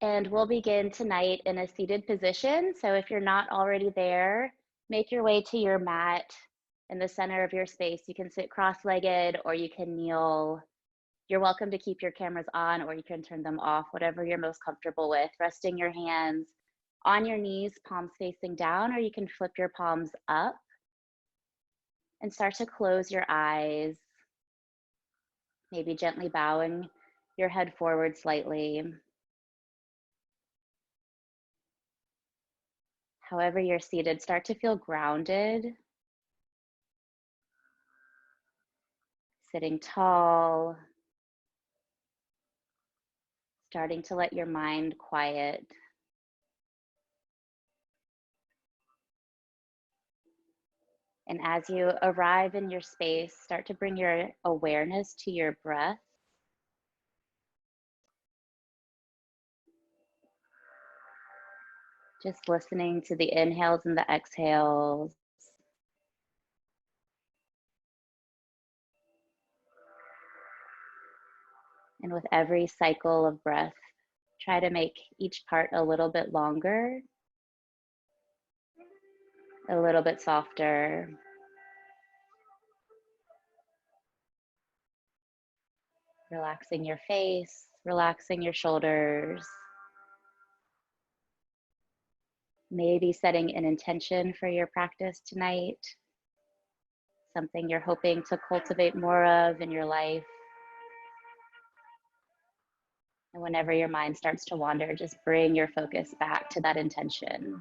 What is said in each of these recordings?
And we'll begin tonight in a seated position. So if you're not already there, make your way to your mat in the center of your space. You can sit cross-legged or you can kneel. You're welcome to keep your cameras on or you can turn them off, whatever you're most comfortable with. Resting your hands on your knees, palms facing down, or you can flip your palms up and start to close your eyes, maybe gently bowing your head forward slightly. However you're seated, start to feel grounded, sitting tall, starting to let your mind quiet. And as you arrive in your space, start to bring your awareness to your breath. Just listening to the inhales and the exhales. And with every cycle of breath, try to make each part a little bit longer, a little bit softer. Relaxing your face, relaxing your shoulders. Maybe setting an intention for your practice tonight, something you're hoping to cultivate more of in your life. And whenever your mind starts to wander, just bring your focus back to that intention.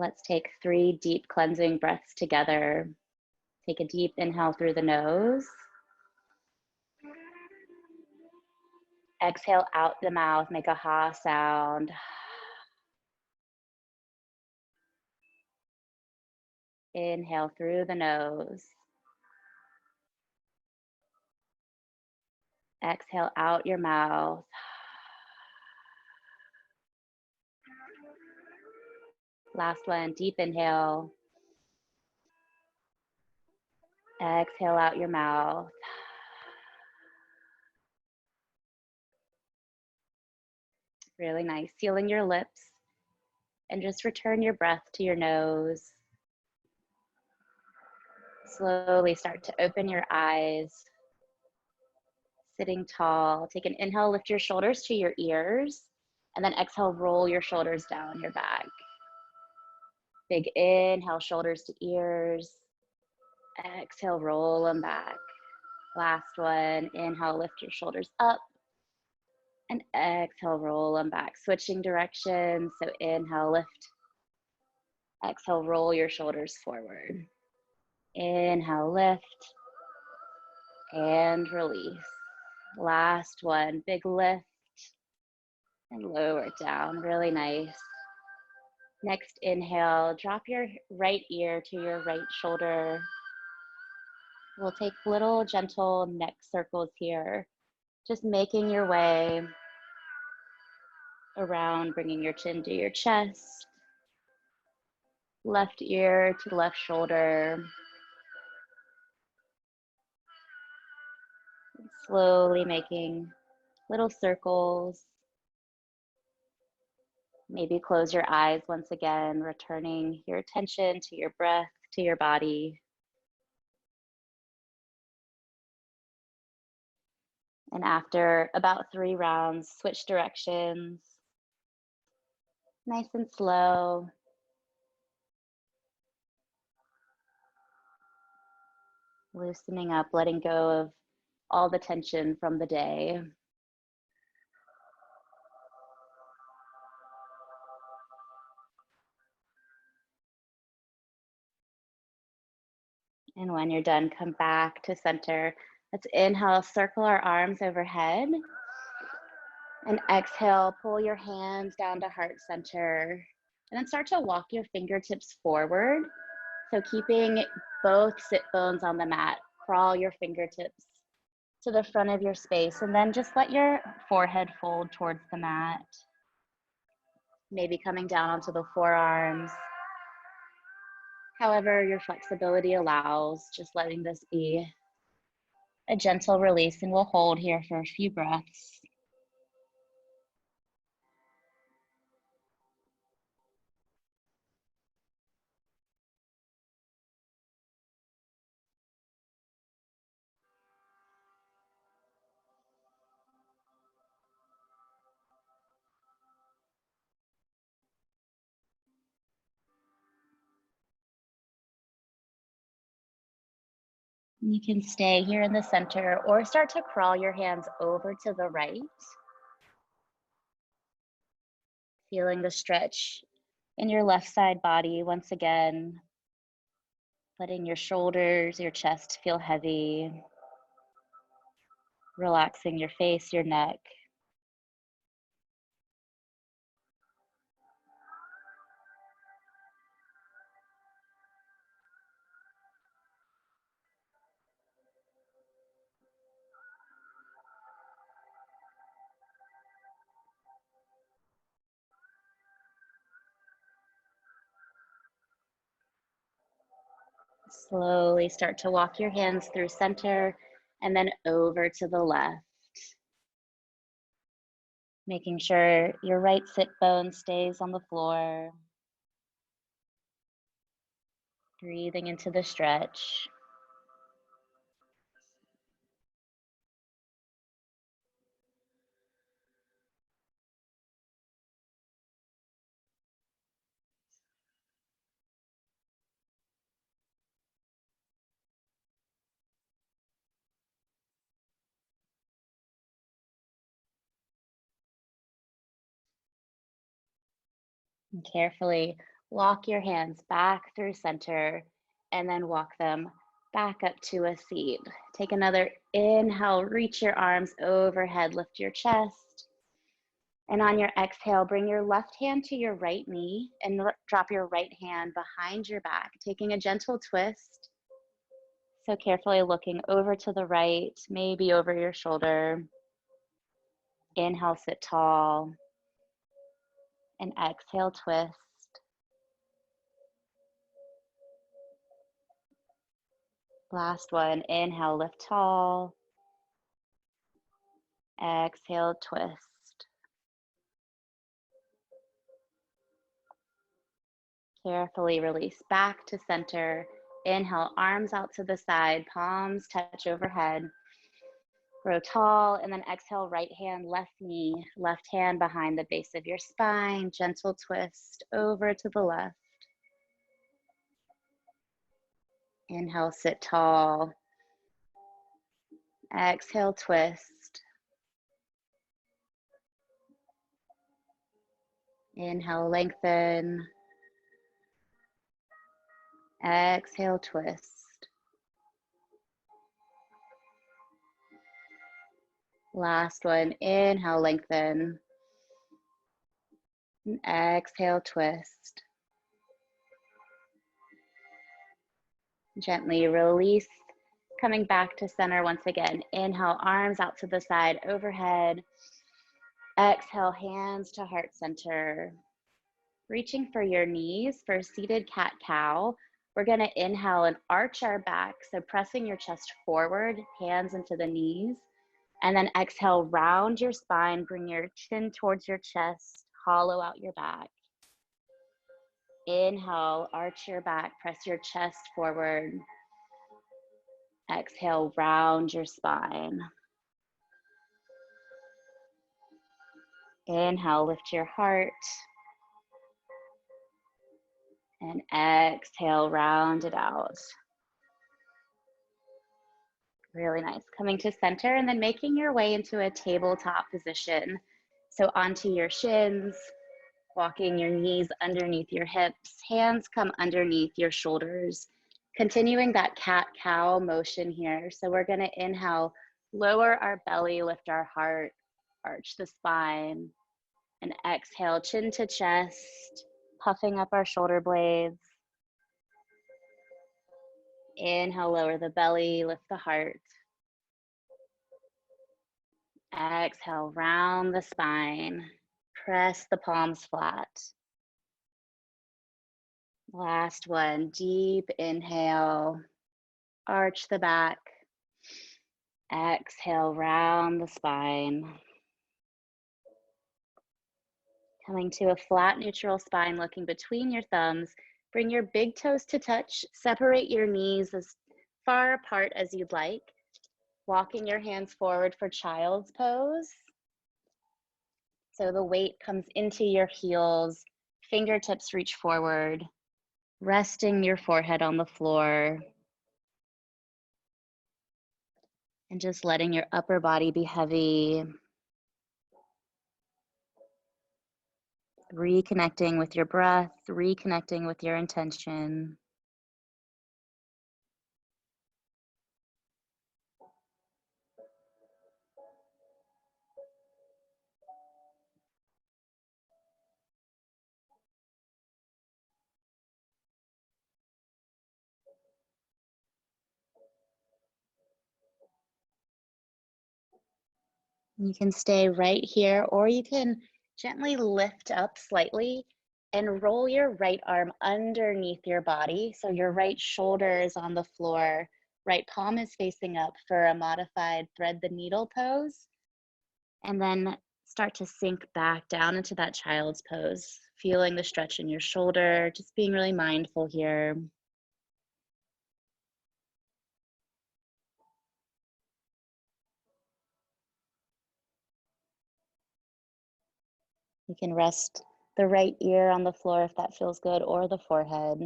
Let's take 3 deep cleansing breaths together. Take a deep inhale through the nose. Exhale out the mouth, make a ha sound. Inhale through the nose. Exhale out your mouth. Last one, deep inhale. Exhale out your mouth. Really nice. Sealing your lips and just return your breath to your nose. Slowly start to open your eyes. Sitting tall. Take an inhale, lift your shoulders to your ears, and then exhale, roll your shoulders down your back. Big inhale, shoulders to ears. Exhale, roll them back. Last one, inhale, lift your shoulders up. And exhale, roll them back. Switching directions, so inhale, lift. Exhale, roll your shoulders forward. Inhale, lift. And release. Last one, big lift. And lower it down, really nice. Next inhale, drop your right ear to your right shoulder. We'll take little gentle neck circles here, just making your way around, bringing your chin to your chest. Left ear to left shoulder. Slowly making little circles. Maybe close your eyes once again, returning your attention to your breath, to your body. And after about 3 rounds, switch directions. Nice and slow. Loosening up, letting go of all the tension from the day. And when you're done, come back to center. Let's inhale, circle our arms overhead. And exhale, pull your hands down to heart center. And then start to walk your fingertips forward. So keeping both sit bones on the mat, crawl your fingertips to the front of your space, and then just let your forehead fold towards the mat. Maybe coming down onto the forearms. However your flexibility allows, just letting this be A gentle release, and we'll hold here for a few breaths. You can stay here in the center or start to crawl your hands over to the right, feeling the stretch in your left side body once again, letting your shoulders, your chest feel heavy, relaxing your face, your neck. Slowly start to walk your hands through center and then over to the left. Making sure your right sit bone stays on the floor. Breathing into the stretch. And carefully walk your hands back through center and then walk them back up to a seat. Take another inhale, reach your arms overhead, lift your chest. And on your exhale, bring your left hand to your right knee and drop your right hand behind your back, taking a gentle twist. So carefully looking over to the right, maybe over your shoulder. Inhale, sit tall. And exhale, twist. Last one, inhale, lift tall. Exhale, twist. Carefully release back to center. Inhale, arms out to the side, palms touch overhead. Grow tall, and then exhale, right hand, left knee, left hand behind the base of your spine. Gentle twist over to the left. Inhale, sit tall. Exhale, twist. Inhale, lengthen. Exhale, twist. Last one, inhale, lengthen. And exhale, twist. Gently release, coming back to center once again. Inhale, arms out to the side, overhead. Exhale, hands to heart center. Reaching for your knees for seated cat-cow. We're gonna inhale and arch our back. So pressing your chest forward, hands into the knees. And then exhale, round your spine, bring your chin towards your chest, hollow out your back. Inhale, arch your back, press your chest forward. Exhale, round your spine. Inhale, lift your heart. And exhale, round it out. Really nice. Coming to center and then making your way into a tabletop position. So onto your shins, walking your knees underneath your hips, hands come underneath your shoulders. Continuing that cat-cow motion here. So we're gonna inhale, lower our belly, lift our heart, arch the spine, and exhale, chin to chest, puffing up our shoulder blades. Inhale, lower the belly, lift the heart. Exhale, round the spine, press the palms flat. Last one, deep inhale, arch the back. Exhale, round the spine. Coming to a flat, neutral spine, looking between your thumbs. Bring your big toes to touch. Separate your knees as far apart as you'd like. Walking your hands forward for child's pose. So the weight comes into your heels. Fingertips reach forward. Resting your forehead on the floor. And just letting your upper body be heavy. Reconnecting with your breath, reconnecting with your intention. You can stay right here, or you can gently lift up slightly and roll your right arm underneath your body. So your right shoulder is on the floor, right palm is facing up for a modified thread the needle pose. And then start to sink back down into that child's pose, feeling the stretch in your shoulder, just being really mindful here. You can rest the right ear on the floor if that feels good, or the forehead.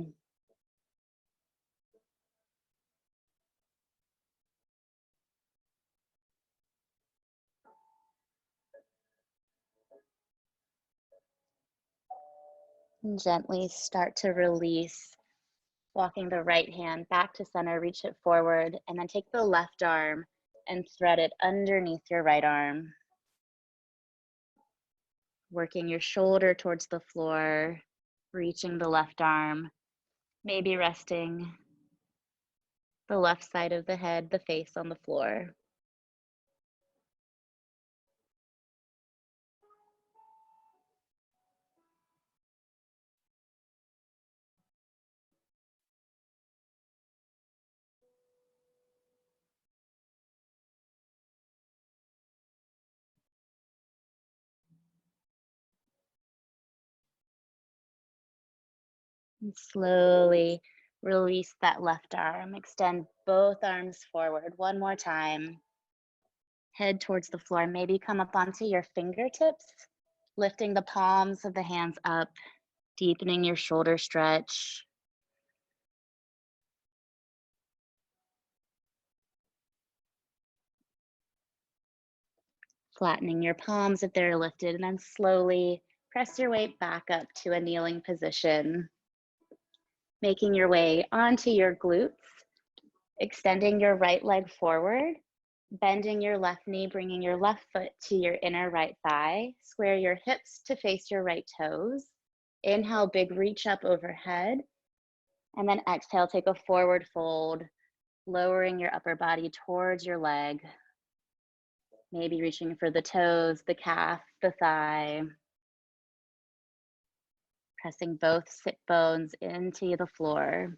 And gently start to release, walking the right hand back to center, reach it forward, and then take the left arm and thread it underneath your right arm. Working your shoulder towards the floor, reaching the left arm, maybe resting the left side of the head, the face on the floor. And slowly release that left arm. Extend both arms forward one more time. Head towards the floor. Maybe come up onto your fingertips, lifting the palms of the hands up, deepening your shoulder stretch. Flattening your palms if they're lifted, and then slowly press your weight back up to a kneeling position. Making your way onto your glutes, extending your right leg forward, bending your left knee, bringing your left foot to your inner right thigh. Square your hips to face your right toes. Inhale, big reach up overhead. And then exhale, take a forward fold, lowering your upper body towards your leg. Maybe reaching for the toes, the calf, the thigh. Pressing both sit bones into the floor.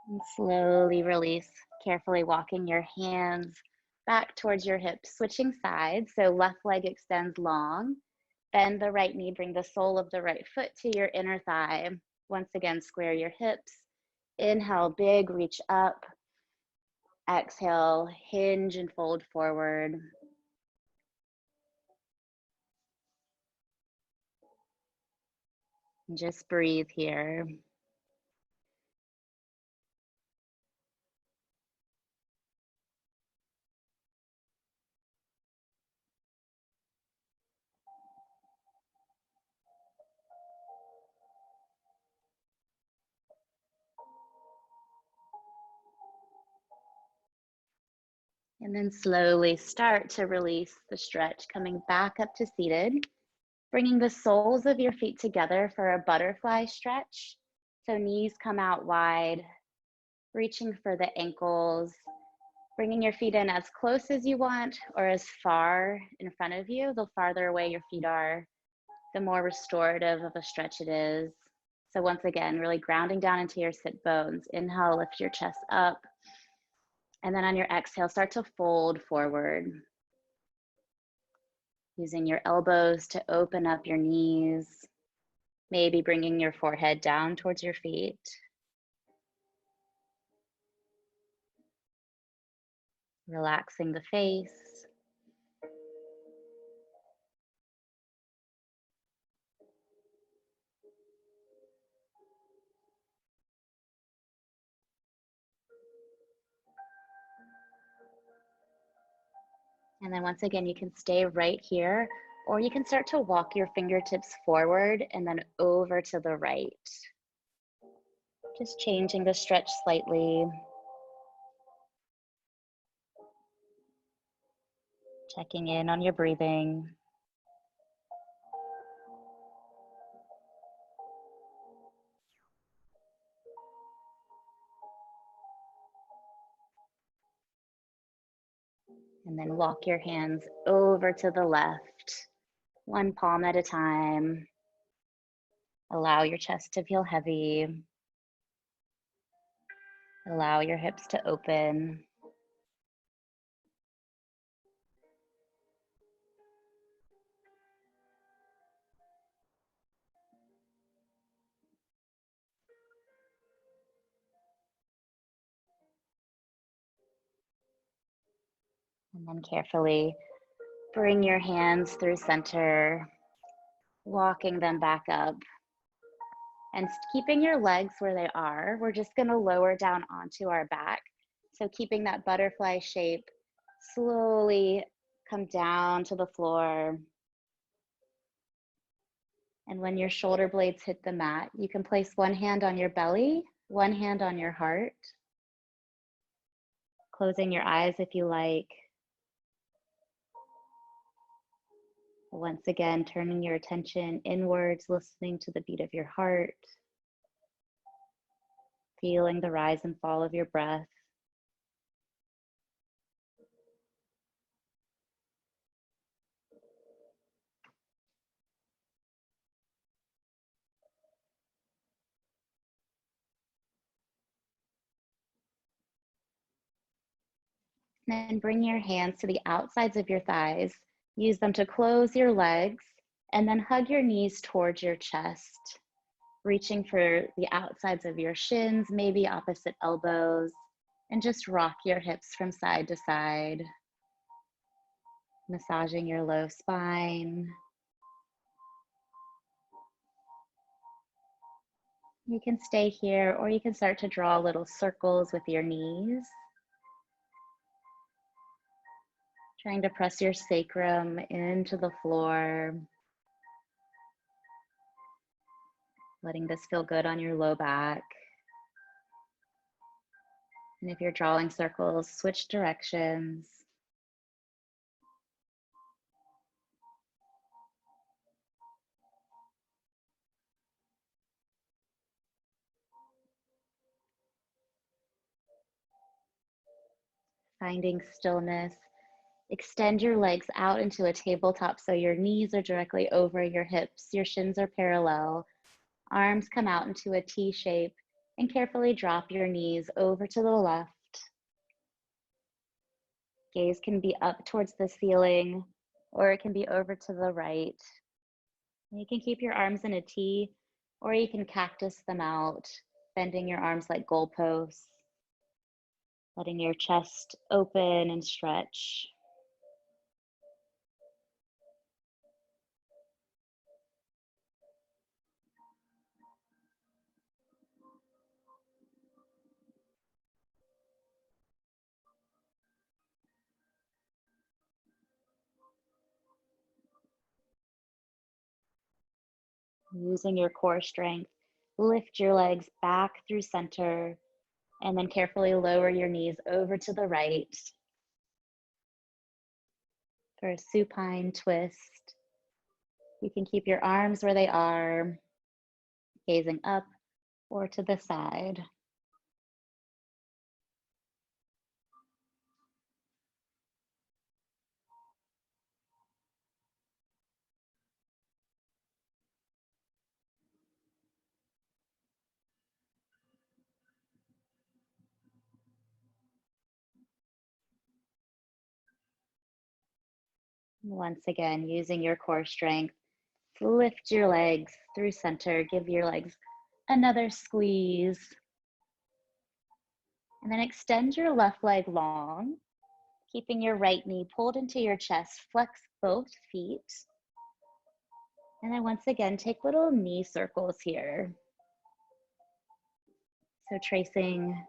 And slowly release, carefully walking your hands back towards your hips, switching sides. So left leg extends long. Bend the right knee, bring the sole of the right foot to your inner thigh. Once again, square your hips. Inhale, big reach up. Exhale, hinge and fold forward. And just breathe here. And then slowly start to release the stretch, coming back up to seated, bringing the soles of your feet together for a butterfly stretch. So knees come out wide, reaching for the ankles, bringing your feet in as close as you want or as far in front of you. The farther away your feet are, the more restorative of a stretch it is. So once again, really grounding down into your sit bones. Inhale, lift your chest up. And then on your exhale, start to fold forward. Using your elbows to open up your knees. Maybe bringing your forehead down towards your feet. Relaxing the face. And then once again, you can stay right here, or you can start to walk your fingertips forward and then over to the right. Just changing the stretch slightly. Checking in on your breathing. And then walk your hands over to the left, one palm at a time. Allow your chest to feel heavy. Allow your hips to open. And then carefully bring your hands through center, walking them back up. And keeping your legs where they are, we're just gonna lower down onto our back. So keeping that butterfly shape, slowly come down to the floor. And when your shoulder blades hit the mat, you can place one hand on your belly, one hand on your heart. Closing your eyes if you like. Once again, turning your attention inwards, listening to the beat of your heart. Feeling the rise and fall of your breath. Then bring your hands to the outsides of your thighs. Use them to close your legs and then hug your knees towards your chest. Reaching for the outsides of your shins, maybe opposite elbows, and just rock your hips from side to side. Massaging your low spine. You can stay here or you can start to draw little circles with your knees. Trying to press your sacrum into the floor. Letting this feel good on your low back. And if you're drawing circles, switch directions. Finding stillness. Extend your legs out into a tabletop so your knees are directly over your hips. Your shins are parallel. Arms come out into a T shape and carefully drop your knees over to the left. Gaze can be up towards the ceiling or it can be over to the right. You can keep your arms in a T or you can cactus them out, bending your arms like goalposts, letting your chest open and stretch. Using your core strength, lift your legs back through center and then carefully lower your knees over to the right for a supine twist. You can keep your arms where they are, gazing up or to the side. Once again, using your core strength, lift your legs through center, give your legs another squeeze, and then extend your left leg long, keeping your right knee pulled into your chest, flex both feet. And then once again, take little knee circles here. So tracing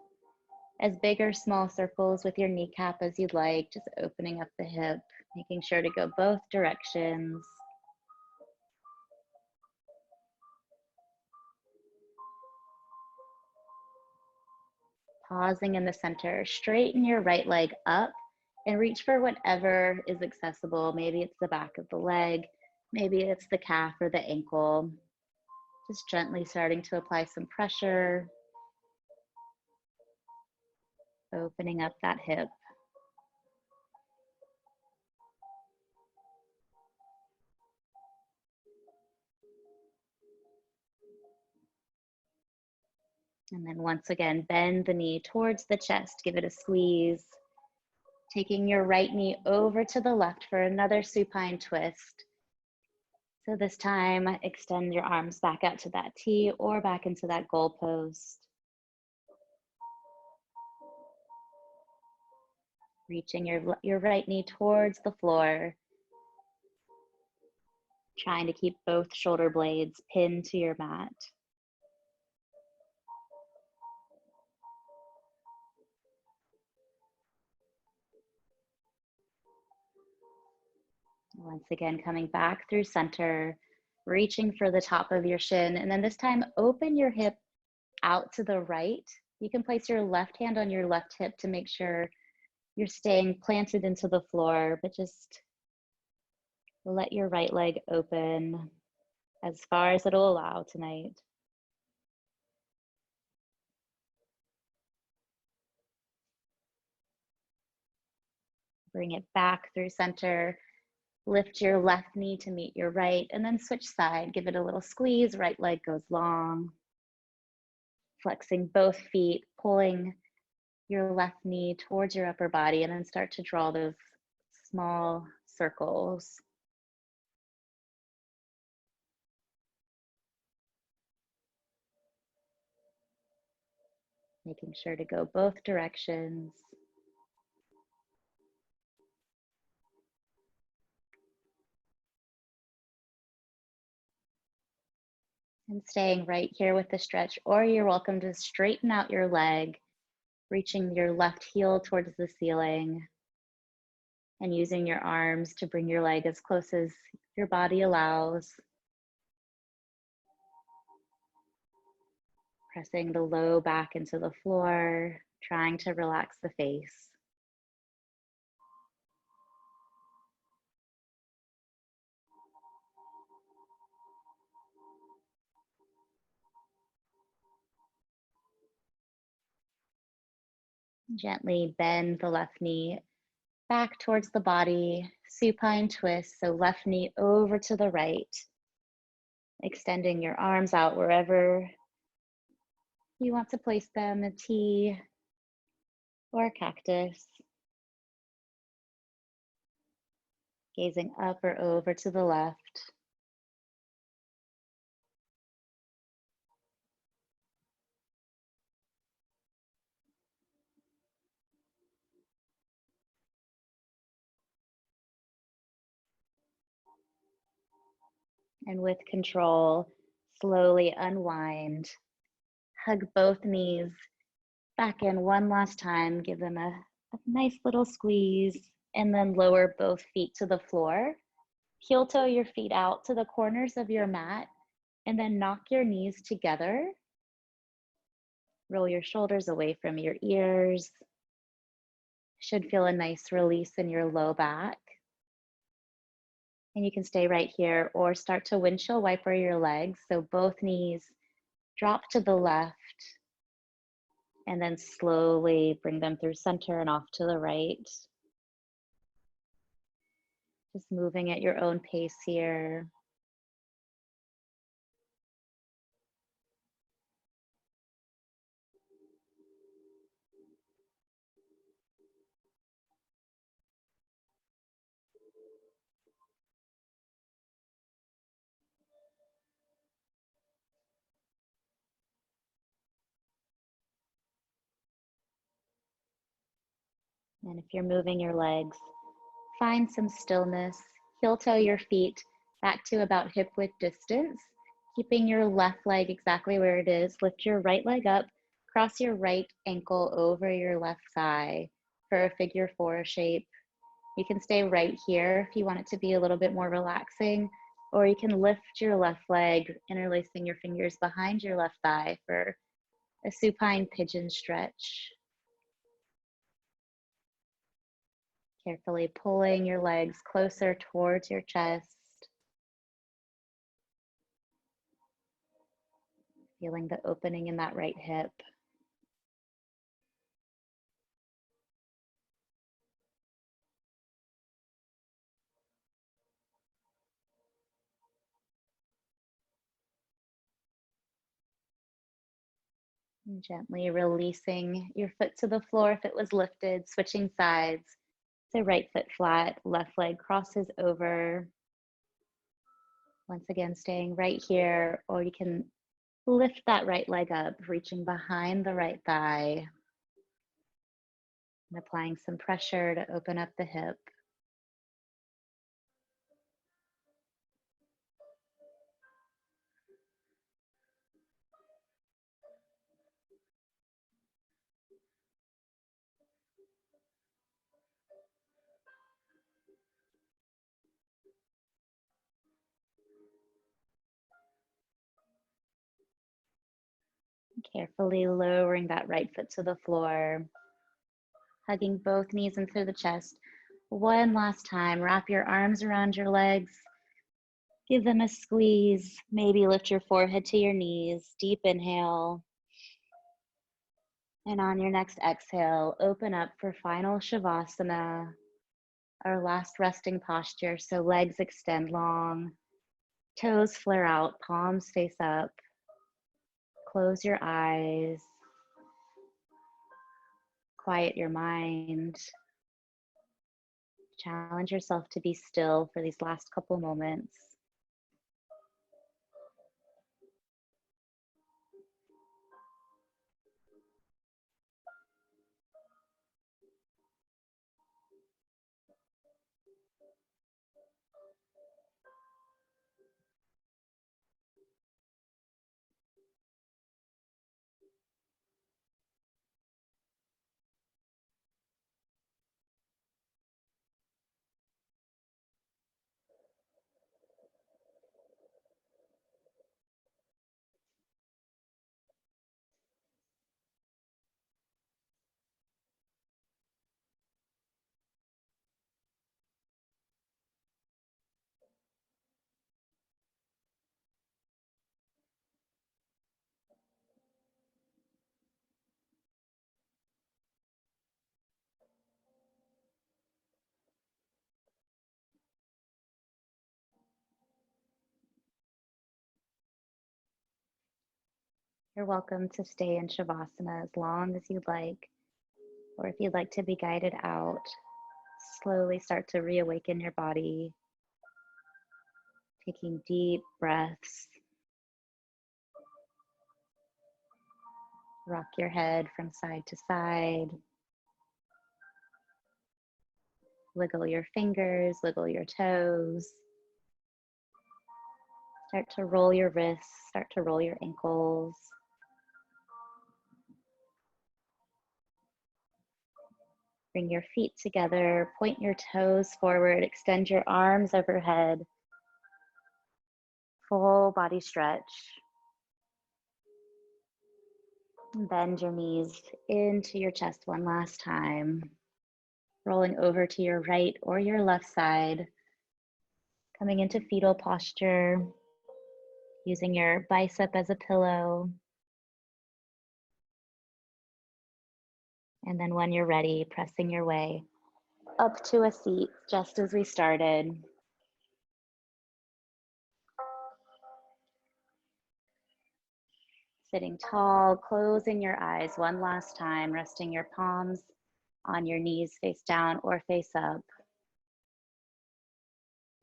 as big or small circles with your kneecap as you'd like, just opening up the hip, making sure to go both directions. Pausing in the center, straighten your right leg up and reach for whatever is accessible. Maybe it's the back of the leg, maybe it's the calf or the ankle. Just gently starting to apply some pressure, opening up that hip. And then once again, bend the knee towards the chest, give it a squeeze. Taking your right knee over to the left for another supine twist. So this time, extend your arms back out to that T or back into that goalpost. Reaching your right knee towards the floor. Trying to keep both shoulder blades pinned to your mat. Once again, coming back through center, reaching for the top of your shin, and then this time open your hip out to the right. You can place your left hand on your left hip to make sure you're staying planted into the floor, but just let your right leg open as far as it'll allow tonight. Bring it back through center. Lift your left knee to meet your right, and then switch side. Give it a little squeeze. Right leg goes long. Flexing both feet, pulling your left knee towards your upper body, and then start to draw those small circles. Making sure to go both directions. And staying right here with the stretch, or you're welcome to straighten out your leg, reaching your left heel towards the ceiling and using your arms to bring your leg as close as your body allows. Pressing the low back into the floor, trying to relax the face. Gently bend the left knee back towards the body, supine twist, so left knee over to the right, extending your arms out wherever you want to place them, a T or a cactus. Gazing up or over to the left. And with control, slowly unwind. Hug both knees back in one last time. Give them a nice little squeeze, and then lower both feet to the floor. Heel toe your feet out to the corners of your mat, and then knock your knees together. Roll your shoulders away from your ears. Should feel a nice release in your low back. And you can stay right here or start to windshield wiper your legs. So both knees drop to the left, and then slowly bring them through center and off to the right. Just moving at your own pace here. And if you're moving your legs, find some stillness. Heel toe your feet back to about hip width distance, keeping your left leg exactly where it is. Lift your right leg up, cross your right ankle over your left thigh for a figure four shape. You can stay right here if you want it to be a little bit more relaxing, or you can lift your left leg, interlacing your fingers behind your left thigh for a supine pigeon stretch. Carefully pulling your legs closer towards your chest. Feeling the opening in that right hip. And gently releasing your foot to the floor if it was lifted, switching sides. So right foot flat, left leg crosses over. Once again, staying right here, or you can lift that right leg up, reaching behind the right thigh and applying some pressure to open up the hip. Carefully lowering that right foot to the floor, hugging both knees into the chest. One last time, wrap your arms around your legs. Give them a squeeze. Maybe lift your forehead to your knees. Deep inhale. And on your next exhale, open up for final Shavasana, our last resting posture. So legs extend long, toes flare out, palms face up. Close your eyes. Quiet your mind. Challenge yourself to be still for these last couple moments. You're welcome to stay in Shavasana as long as you'd like, or if you'd like to be guided out, slowly start to reawaken your body, taking deep breaths. Rock your head from side to side. Wiggle your fingers, wiggle your toes. Start to roll your wrists, start to roll your ankles. Bring your feet together, point your toes forward, extend your arms overhead. Full body stretch. Bend your knees into your chest one last time. Rolling over to your right or your left side. Coming into fetal posture. Using your bicep as a pillow. And then when you're ready, pressing your way up to a seat, just as we started. Sitting tall, closing your eyes one last time, resting your palms on your knees face down or face up.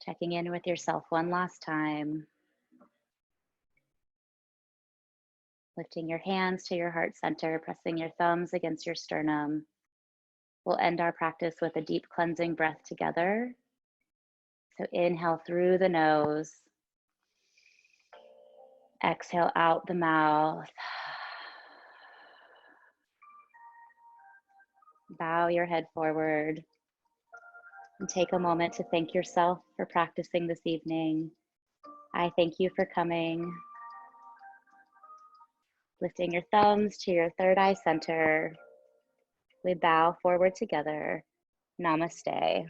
Checking in with yourself one last time. Lifting your hands to your heart center, pressing your thumbs against your sternum. We'll end our practice with a deep cleansing breath together. So inhale through the nose. Exhale out the mouth. Bow your head forward. And take a moment to thank yourself for practicing this evening. I thank you for coming. Lifting your thumbs to your third eye center. We bow forward together. Namaste.